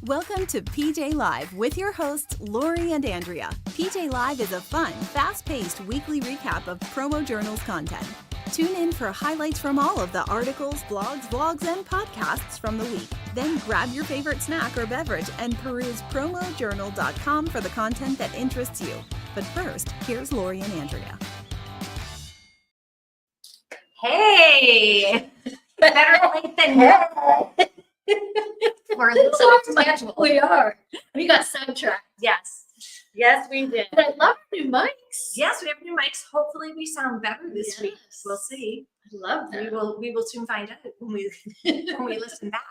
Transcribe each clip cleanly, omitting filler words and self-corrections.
Welcome to PJ Live with your hosts, Laurie and Andrea. PJ Live is a fun, fast-paced weekly recap of PromoJournal's content. Tune in for highlights from all of the articles, blogs, vlogs, and podcasts from the week. Then grab your favorite snack or beverage and peruse PromoJournal.com for the content that interests you. But first, here's Laurie and Andrea. Hey! Better late than never. We're a little off schedule. We are. We got sidetracked. Yes. Yes, we did. But I love new mics. Yes, we have new mics. Hopefully we sound better this week. Yes. We'll see. I love that. We will soon find out when we listen back.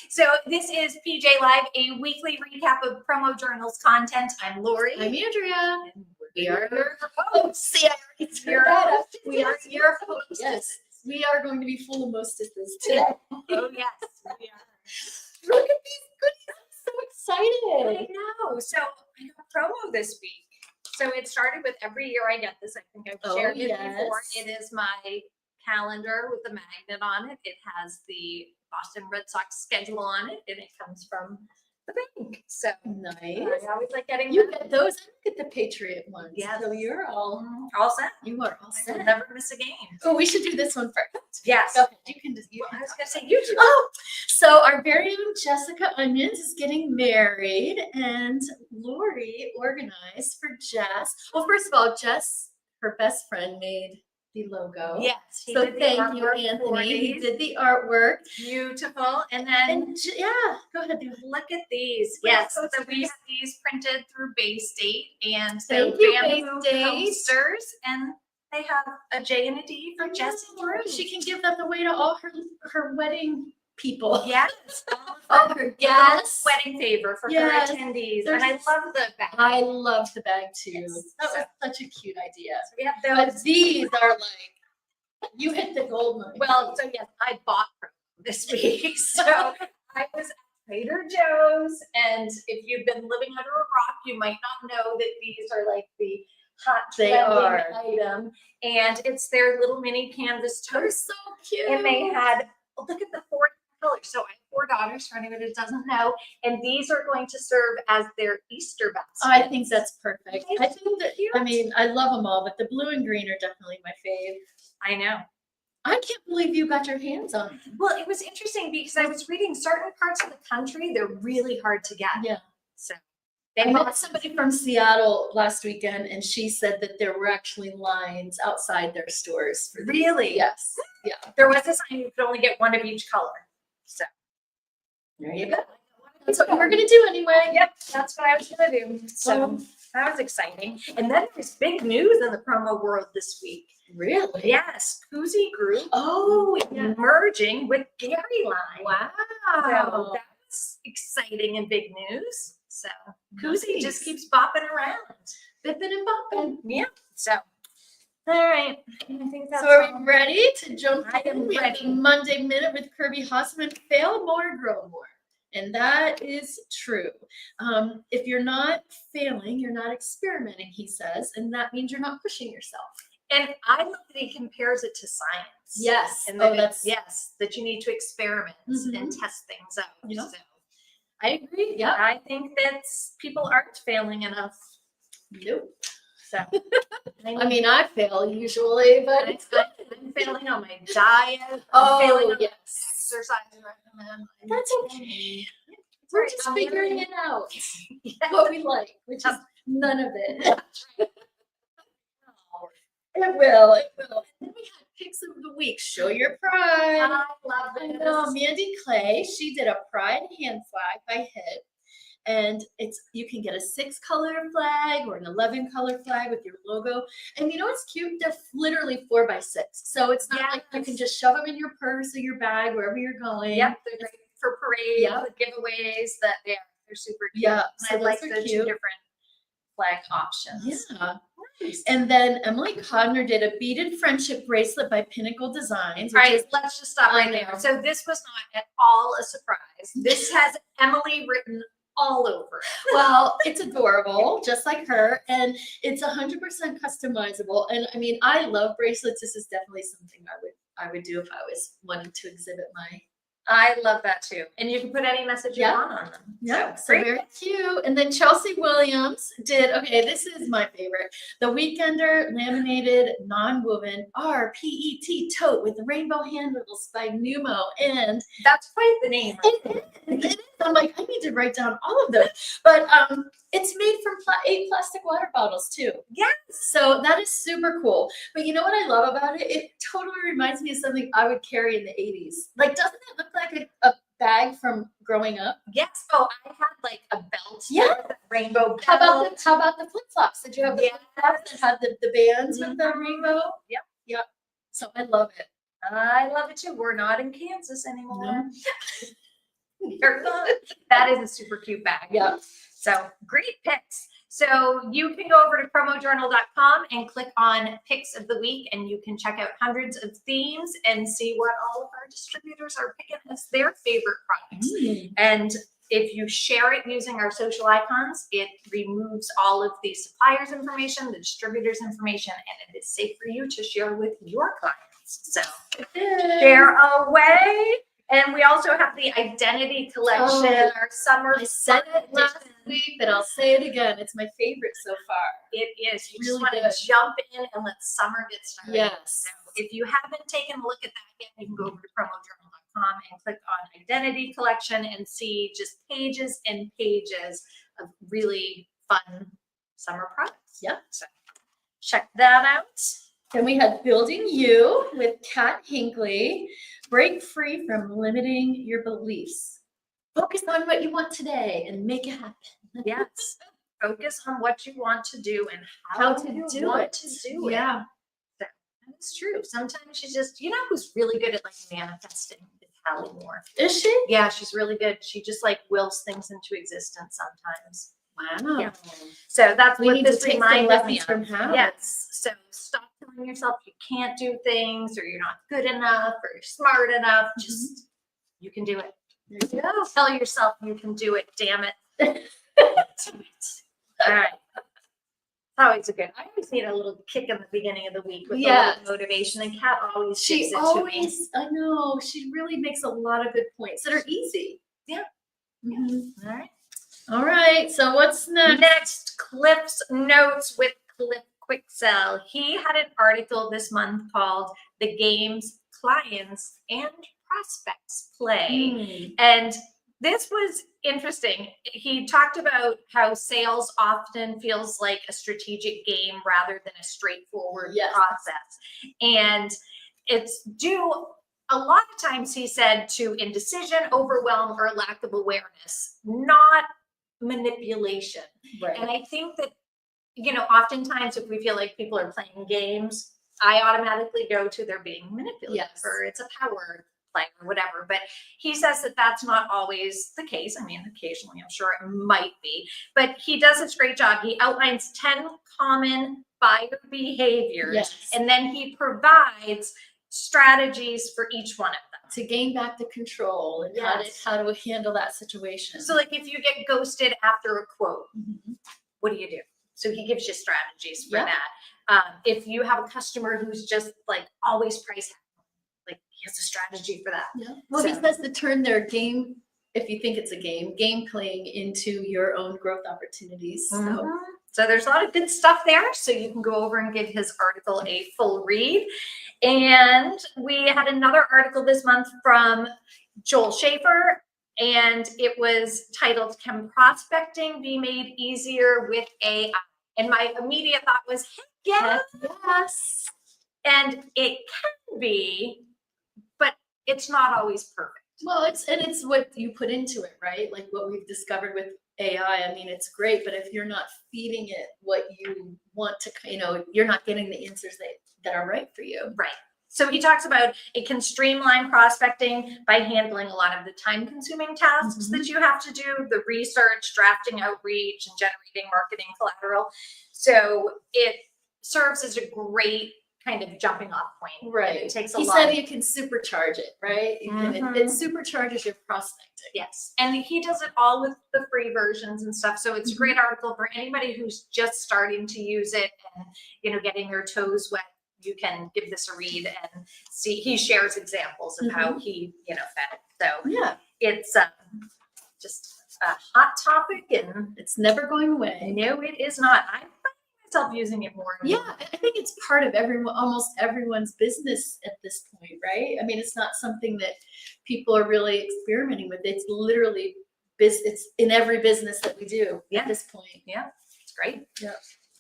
So this is PJ Live, a weekly recap of PromoJournal's content. I'm Laurie. I'm Andrea. And We are your hosts. See, I already threw that up. We are your hosts. Yes. We are going to be full of mostesses today. Oh, yes. We are. Look at these goodies. I'm so excited. I know. So I got promo this week. So it started with every year I get this. I think I've shared it before. It is my calendar with the magnet on it. It has the Boston Red Sox schedule on it, and it comes from the bank. So Nice. I always like getting You get those. I get the Patriot ones. Yeah. So you're all set. You are all I will set. never miss a game. Oh, we should do this one first. Yes. Go ahead. You can just. Well, I was gonna say you two. Oh, so our very own Jessica Onions is getting married, and Laurie organized for Jess. Well, first of all, Jess, her best friend, made the logo. Yes. he So did the thank you, artwork for Anthony. He these. did the artwork. Beautiful. And then And yeah, go ahead. Do it. look at these. Look at Yes. So those we trees. have these printed through Bay State and Thank you, Bay bamboo State. coasters, and they have a J and a D for Jess and Drew. She can give them away to all her wedding people. Yes. All her guests. Wedding favor for Yes. her attendees. There's- And I love the back. I love the bag too. Yes. That was such a cute idea. So we have But those. these are like, you hit the gold mine. Well, so yes, I bought them this week. So I was at Trader Joe's, and if you've been living under a rock, you might not know that these are like the hot They trending are. item. And it's their little mini canvas They're toast. so cute. And they had, look at the 4 colors. So I have 4 daughters, for anybody that doesn't know, and these are going to serve as their Easter baskets. I think that's perfect. It's I think that, cute. I mean, I love them all, but the blue and green are definitely my fave. I know. I can't believe you got your hands on them. Well, it was interesting because I was reading certain parts of the country, they're really hard to get. Yeah. So I they met somebody from Seattle last weekend, and she said that there were actually lines outside their stores for these. Really? Yes. Yeah. There was a sign you could only get one of each color. So There you go. That's what we're gonna do anyway. yep, that's what I was gonna do. So that was exciting. And then there's big news in the promo world this week. Really? Yes, Koozie Group Oh, yeah. merging with Gary Line. Wow. So that's exciting and big news. So Koozie just keeps bopping around. bipping and bopping. Yeah. So all right. I think that's So are all. we ready to jump I in? am We have ready. the Monday Minute with Kirby Hossman. Fail more, grow more. And that is true. If you're not failing, you're not experimenting, he says, and that means you're not pushing yourself. And I love that he compares it to science. Yes. And Oh, that that's that you need to experiment and test things out. Yeah. So I agree. Yeah. I think that people aren't failing enough. nope. So I mean, I fail usually, but it's good. I'm failing on my diet. I'm Oh, failing on my yes. exercise regimen. That's okay. It's We're right. just I'm figuring learning. it out. Yeah. What we like, which is none of it. That's right. It will. It will. And then we had picks of the week. Show your pride. I love I this. know Mandy Clay, she did a pride hand flag by Hit. And it's you can get a 6-color flag or an 11-color flag with your logo. And you know what's cute? They're literally 4x6. So it's not like you can Yes. just shove them in your purse or your bag wherever you're going. Yep, they're great for parades, Yep. with giveaways. They're super cute. Yeah, And so I like those the are 2 cute. different flag options. Yeah. Nice. And then Emily Codner did a beaded friendship bracelet by Pinnacle Designs, All which right, is let's just stop right I there. know. So this was not at all a surprise. This has Emily written all over it. well, it's adorable, just like her, and it's 100% customizable. And I mean, I love bracelets. This is definitely something I would do if I was wanting to exhibit my I love that too. And you can put any message you Yeah. want on them. Yeah, So so great. very cute. And then Chelsea Williams did, okay, this is my favorite. The Weekender laminated non-woven RPET tote with rainbow handles by Numo. And That's quite the name. it is. I'm like, I need to write down all of them. But it's made from 8 plastic water bottles too. Yes. So that is super cool. But you know what I love about it? It totally reminds me of something I would carry in the 80s. Like, doesn't it look like a bag from growing up? Yes. Oh, I had like a belt. Yeah. With a rainbow belt. How about the flip flops? Did you have the Yes. flip flops that had the bands with the Mhm. rainbow? Yep. Yep. So I love it. I love it too. We're not in Kansas anymore. No. We're not. That is a super cute bag. Yeah. So great picks. So you can go over to PromoJournal.com and click on Picks of the Week, and you can check out hundreds of themes and see what all of our distributors are picking as their favorite products. And if you share it using our social icons, it removes all of the suppliers' information, the distributors' information, and it is safe for you to share with your clients. So share away. And we also have the Identity Collection, our summer. I said it last edition. week, but I'll say it again. It's my favorite so far. It is. You Really just want good. to jump in and let summer get started. Yes. So if you haven't taken a look at that yet, you can go over to PromoJournal.com and click on Identity Collection and see just pages and pages of really fun summer products. Yep. So check that out. Then we had Building You with Kat Hinckley. Break free from limiting your beliefs. Focus on what you want today and make it happen. Yes. Focus on what you want to do and how you want to do it. Yeah. That's true. Sometimes you just, you know who's really good at like manifesting? Is Hallie Moore. Is she? Yeah, she's really good. She just like wills things into existence sometimes. Wow. Yeah. So that's We what need to this take some reminded lessons me of. from Hallie. Yes. So stop telling yourself you can't do things or you're not good enough or you're smart enough. Just you can do it. There you go. Tell yourself you can do it. Damn it. Do it. All right. Always a good. I always need a little kick in the beginning of the week with a Yes. little motivation, and Kat always She gives it to me. always, I know, she really makes a lot of good points that are easy. Yeah. Mhm. All right. All right, so what's next? Next, Cliff's Notes with Cliff Quicksell. He had an article this month called "The Games Clients and Prospects Play," and this was interesting. He talked about how sales often feels like a strategic game rather than a straightforward Yes. process. And it's due a lot of times, he said, to indecision, overwhelm, or lack of awareness, not manipulation. Right. And I think that, you know, oftentimes if we feel like people are playing games, I automatically go to they're being manipulative Yes. or it's a power play or whatever. But he says that that's not always the case. I mean, occasionally I'm sure it might be, but he does a great job. He outlines 10 common buyer behaviors, Yes. and then he provides strategies for each one of them. To gain back the control and Yes. how to handle that situation. So like if you get ghosted after a quote, Mhm. what do you do? So he gives you strategies for Yeah. that. If you have a customer who's just like always price happy, like he has a strategy for that. Yeah. Well, he So- says to turn their game, if you think it's a game playing into your own growth opportunities. So Mhm. So there's a lot of good stuff there. So you can go over and give his article a full read. And we had another article this month from Joel Schaefer, and it was titled, "Can Prospecting Be Made Easier with AI?" And my immediate thought was, heck yeah. yes. And it can be, but it's not always perfect. Well, it's what you put into it, right? Like what we've discovered with AI. I mean, it's great, but if you're not feeding it what you want to, you're not getting the answers that are right for you. Right. So he talks about it can streamline prospecting by handling a lot of the time-consuming tasks that you have to do, the research, drafting outreach, and generating marketing collateral. So it serves as a great kind of jumping off point. Right. It takes a He lot. said you can supercharge it, right? You can, it Mhm. supercharges your prospecting. Yes. And he does it all with the free versions and stuff. So it's a great article for anybody who's just starting to use it and, getting their toes wet you can give this a read and see. He shares examples of how he, fed it. So Yeah. it's just a hot topic, and It's never going away. no, it is not. I'm finding myself using it more and more. Yeah, I think it's part of almost everyone's business at this point, right? I mean, it's not something that people are really experimenting with. It's literally it's in every business that we do at this point. Yeah, it's great. Yeah.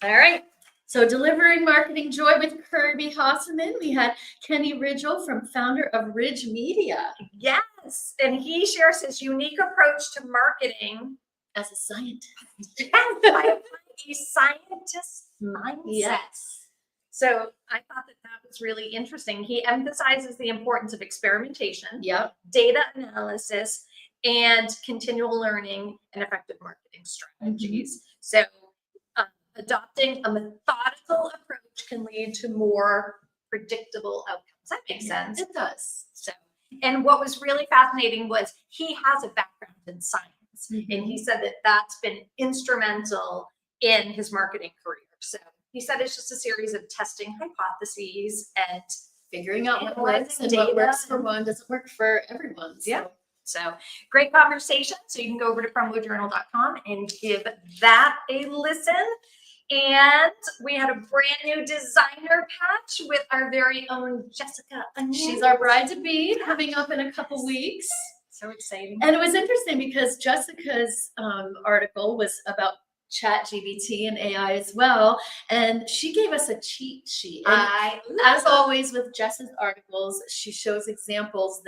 All right. So delivering marketing joy with Kirby Hasselman, we had Kenny Ridgel from founder of Ridge Media. Yes, and he shares his unique approach to marketing As a scientist. by a scientist mindset. Yes. So I thought that was really interesting. He emphasizes the importance of experimentation, Yep. data analysis, and continual learning and effective marketing strategies. So adopting a methodical approach can lead to more predictable outcomes. That makes sense. It does. So, and what was really fascinating was he has a background in science, and he said that that's been instrumental in his marketing career. So he said it's just a series of testing hypotheses and Figuring out what works, analyzing and what data. works for one doesn't work for everyone. So. Yeah. So great conversation. So you can go over to PromoJournal.com and give that a listen. And we had a brand new designer patch with our very own Jessica Onion. She's our bride to be coming up in a couple weeks. So exciting. And it was interesting because Jessica's article was about ChatGPT and AI as well. And she gave us a cheat sheet. And as always with Jess's articles, she shows examples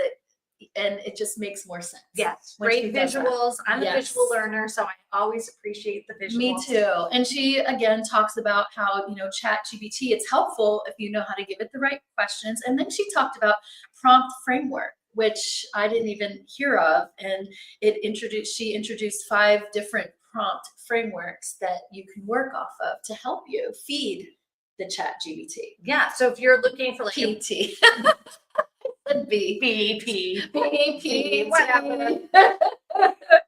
and it just makes more sense. Yes, when she great does that. visuals. I'm a Yes. visual learner, so I always appreciate the visuals. Me too. And she again talks about how, ChatGPT, it's helpful if you know how to give it the right questions. And then she talked about prompt framework, which I didn't even hear of. And she introduced 5 different prompt frameworks that you can work off of to help you feed the ChatGPT. Yeah, so if you're looking for like PT. Would be BP, whatever.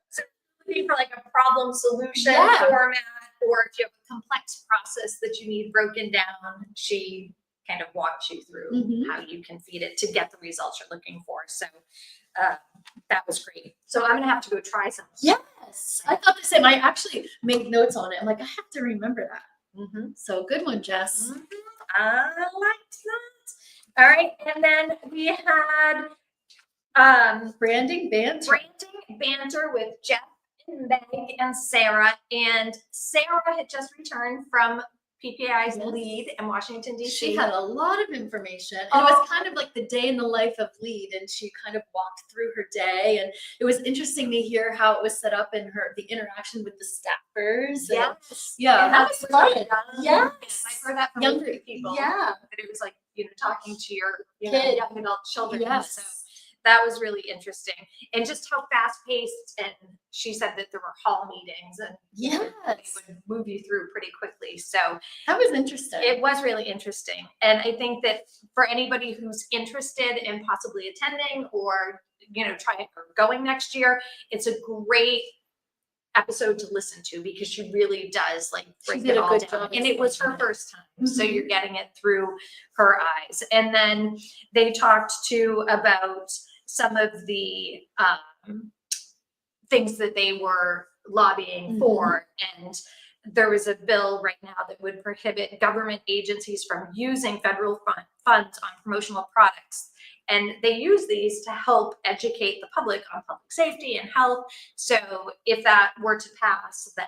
So looking for like a problem solution format, or if you have a complex process that you need broken down, she kind of walks you through how you can feed it to get the results you're looking for. So that was great. So I'm gonna have to go try some. Yes, I thought the same. I actually made notes on it. I'm like, I have to remember that. So good one, Jess. I liked that. All right, and then we had branding banter with Jeff and Meg and Sarah. And Sarah had just returned from PPI's lead in Washington, D.C. She had a lot of information. And it was kind of like the day in the life of lead, and she kind of walked through her day. And it was interesting to hear how it was set up in the interaction with the staffers. Yes. Yeah, and that was fun. Yes. I've heard that from younger people. Yeah. That it was like, talking to your Kid. young adult children. Yes. So that was really interesting. And just how fast paced, and she said that there were hall meetings and they would move you through pretty quickly. So that was interesting. It was really interesting. And I think that for anybody who's interested in possibly attending or, trying or going next year, it's a great episode to listen to because she really does break it all down. And it was her first time. So you're getting it through her eyes. And then they talked too about some of the things that they were lobbying for. And there is a bill right now that would prohibit government agencies from using federal funds on promotional products. And they use these to help educate the public on public safety and health. So if that were to pass, then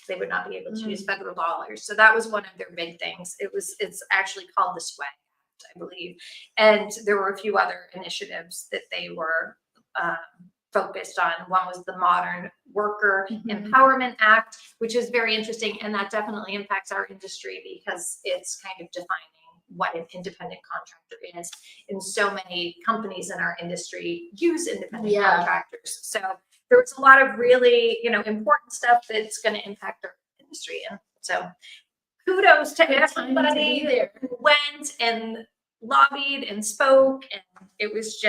they would not be able to use federal dollars. So that was one of their big things. It's actually called the SWAG Act, I believe. And there were a few other initiatives that they were focused on. One was the Modern Worker Empowerment Act, which is very interesting. And that definitely impacts our industry because it's kind of defining what an independent contractor is. And so many companies in our industry use independent contractors. So there was a lot of really, important stuff that's going to impact our industry. And so kudos to everybody who went and lobbied and spoke. And it was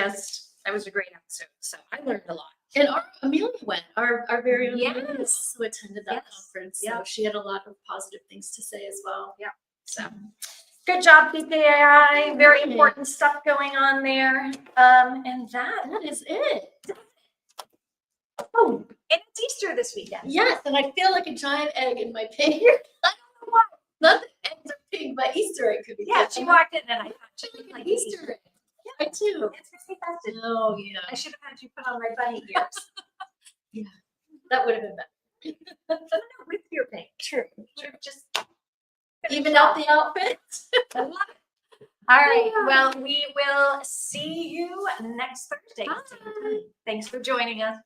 a great episode. So I learned a lot. And Amelia went, our very own Amelia also attended that conference. So she had a lot of positive things to say as well. Yeah. So Good job, PPAI. Very Right. important stuff going on there. And that is it. Oh, and it's Easter this weekend. Yes, and I feel like a giant egg in my pig. I don't know why. Not that eggs are pig, but Easter egg could be. Yeah, good. she walked in and I thought she Like looked an like Easter egg. Yeah, I too. It's very festive. Oh yeah. I should have had you put on my bunny ears. That would have been better. With your pink. True. Should have just Even out the outfit. I love it. All right. Well, we will see you next Thursday. Bye. Thanks for joining us.